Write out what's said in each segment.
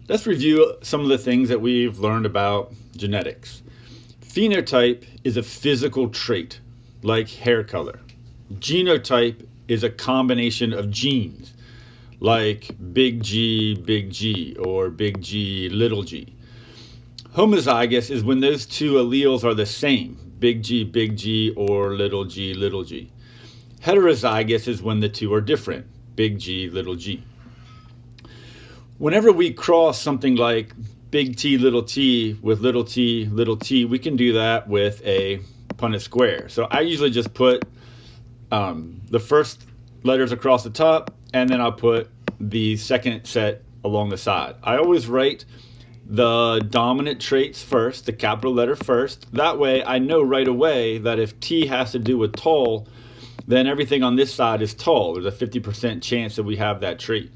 Let's review some of the things that we've learned about genetics. Phenotype is a physical trait, like hair color. Genotype is a combination of genes, like big G, or big G, little g. Homozygous is when those two alleles are the same, big G, or little g. Heterozygous is when the two are different, big G, little g. Whenever we cross something like big T with little t, we can do that with a Punnett square. So I usually just put the first letters across the top, and then I'll put the second set along the side. I always write the dominant traits first, the capital letter first. That way I know right away that if T has to do with tall, then everything on this side is tall. There's a 50% chance that we have that trait.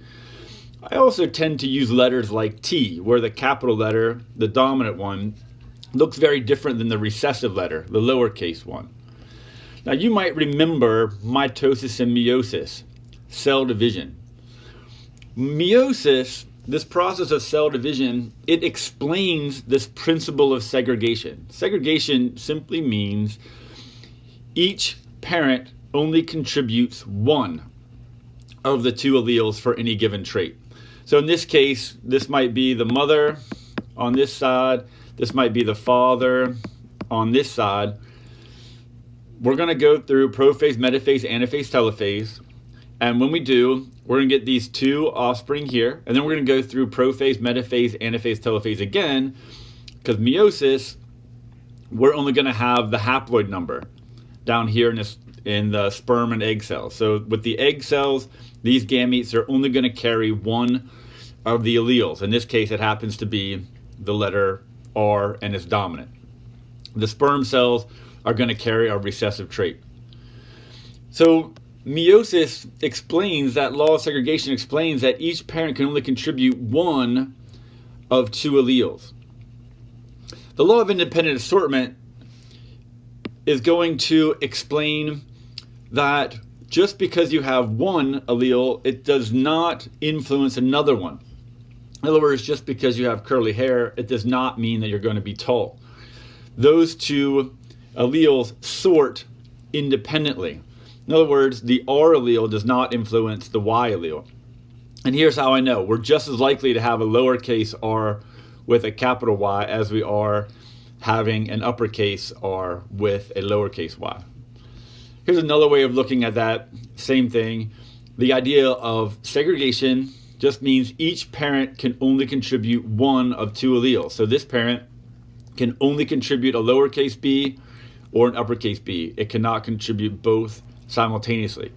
I also tend to use letters like T, where the capital letter, the dominant one, looks very different than the recessive letter, the lowercase one. Now you might remember mitosis and meiosis, cell division. Meiosis, this process of cell division, it explains this principle of segregation. Segregation simply means each parent only contributes one of the two alleles for any given trait. So in this case, this might be the mother on this side, this might be the father on this side. We're going to go through prophase, metaphase, anaphase, telophase. And when we do, we're going to get these two offspring here. And then we're going to go through prophase, metaphase, anaphase, telophase again. Because meiosis, we're only going to have the haploid number down here in the sperm and egg cells. So with the egg cells, these gametes are only going to carry one of the alleles. In this case, it happens to be the letter R and it's dominant. The sperm cells are going to carry a recessive trait. So meiosis explains, that law of segregation explains that each parent can only contribute one of two alleles. The law of independent assortment is going to explain that just because you have one allele, it does not influence another one. In other words, just because you have curly hair, it does not mean that you're going to be tall. Those two alleles sort independently. In other words, the R allele does not influence the Y allele. And here's how I know. We're just as likely to have a lowercase r with a capital Y as we are having an uppercase R with a lowercase y. Here's another way of looking at that same thing. The idea of segregation just means each parent can only contribute one of two alleles. So this parent can only contribute a lowercase b or an uppercase b. It cannot contribute both simultaneously.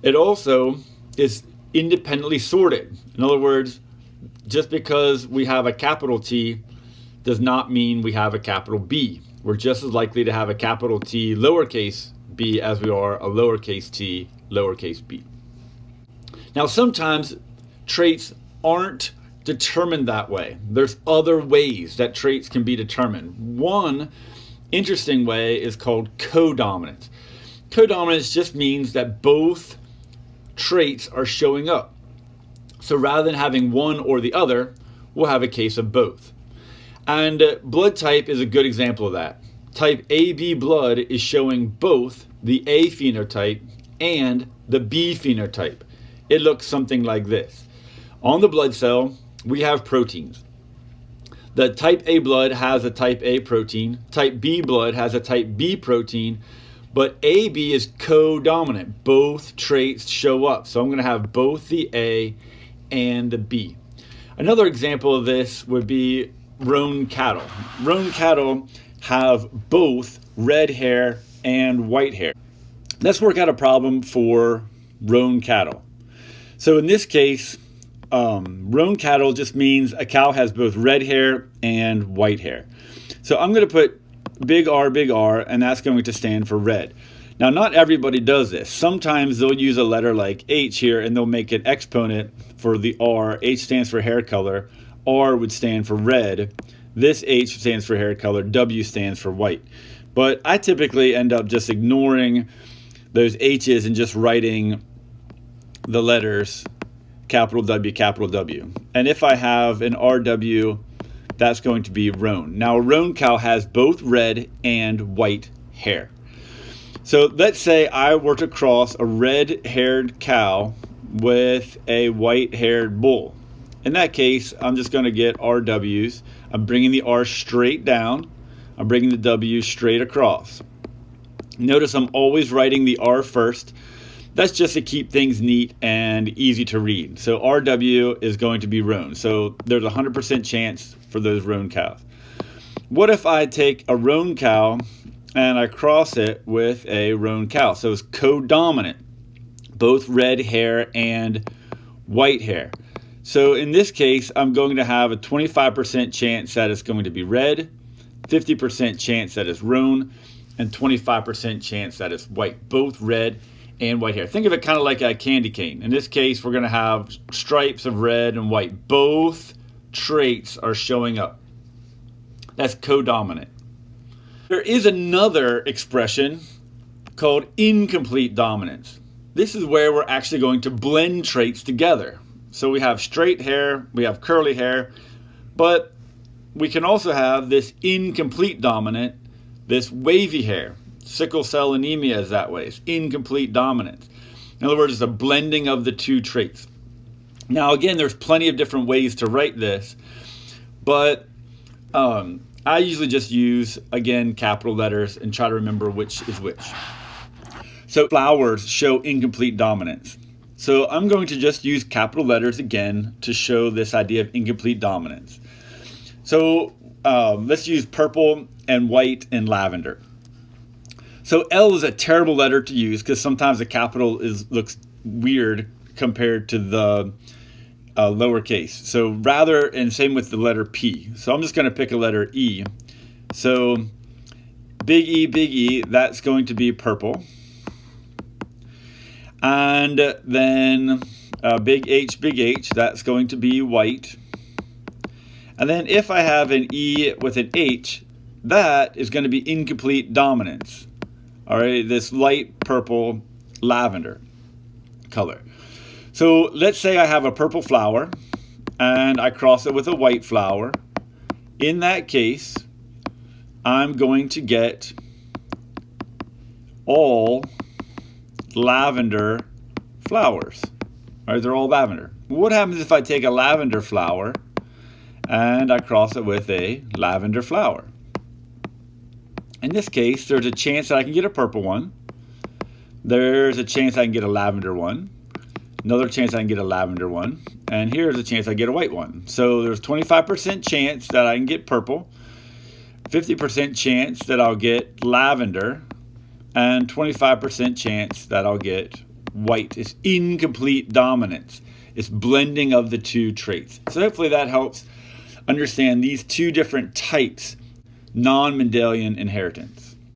It also is independently sorted. In other words, just because we have a capital T does not mean we have a capital B. We're just as likely to have a capital T lowercase b as we are a lowercase t lowercase b. Now sometimes traits aren't determined that way. There's other ways that traits can be determined. One interesting way is called codominance. Codominance just means that both traits are showing up. So rather than having one or the other, we'll have a case of both. And blood type is a good example of that. Type AB blood is showing both the A phenotype and the B phenotype. It looks something like this. On the blood cell, we have proteins. The type A blood has a type A protein. Type B blood has a type B protein. But AB is codominant. Both traits show up. So I'm going to have both the A and the B. Another example of this would be roan cattle. Roan cattle have both red hair and white hair. Let's work out a problem for roan cattle. So in this case, roan cattle just means a cow has both red hair and white hair. So I'm going to put big R, and that's going to stand for red. Now, not everybody does this. Sometimes they'll use a letter like H here, and they'll make an exponent for the R. H stands for hair color. R would stand for red. This H stands for hair color. W stands for white. But I typically end up just ignoring those H's and just writing the letters capital W, capital W. And if I have an RW, that's going to be roan. Now, a roan cow has both red and white hair. So let's say I were to cross a red-haired cow with a white-haired bull. In that case, I'm just going to get RWs. I'm bringing the R straight down. I'm bringing the W straight across. Notice I'm always writing the R first. That's just to keep things neat and easy to read. So RW is going to be roan. So there's a 100% chance for those roan cows. What if I take a roan cow and I cross it with a roan cow? So it's codominant, both red hair and white hair. So in this case, I'm going to have a 25% chance that it's going to be red, 50% chance that it's roan, and 25% chance that it's white, both red and white hair. Think of it kind of like a candy cane. In this case, we're going to have stripes of red and white. Both traits are showing up. That's codominant. There is another expression called incomplete dominance. This is where we're actually going to blend traits together. So we have straight hair, we have curly hair, but we can also have this incomplete dominant, this wavy hair. Sickle cell anemia is that way. It's incomplete dominance. In other words, it's a blending of the two traits. Now, again, there's plenty of different ways to write this, but I usually just use, again, capital letters and try to remember which is which. So flowers show incomplete dominance. So I'm going to just use capital letters again to show this idea of incomplete dominance. So let's use purple and white and lavender. So L is a terrible letter to use because sometimes the capital looks weird compared to the lowercase. So rather, and same with the letter P. So I'm just going to pick a letter E. So big E, that's going to be purple. And then big H, that's going to be white. And then if I have an E with an H, that is going to be incomplete dominance. All right, this light purple lavender color. So let's say I have a purple flower and I cross it with a white flower. In that case, I'm going to get all lavender flowers. All right, they're all lavender. What happens if I take a lavender flower and I cross it with a lavender flower? In this case, there's a chance that I can get a purple one. There's a chance I can get a lavender one. Another chance I can get a lavender one. And here's a chance I get a white one. So there's 25% chance that I can get purple, 50% chance that I'll get lavender, and 25% chance that I'll get white. It's incomplete dominance. It's blending of the two traits. So hopefully that helps understand these two different types non-Mendelian inheritance.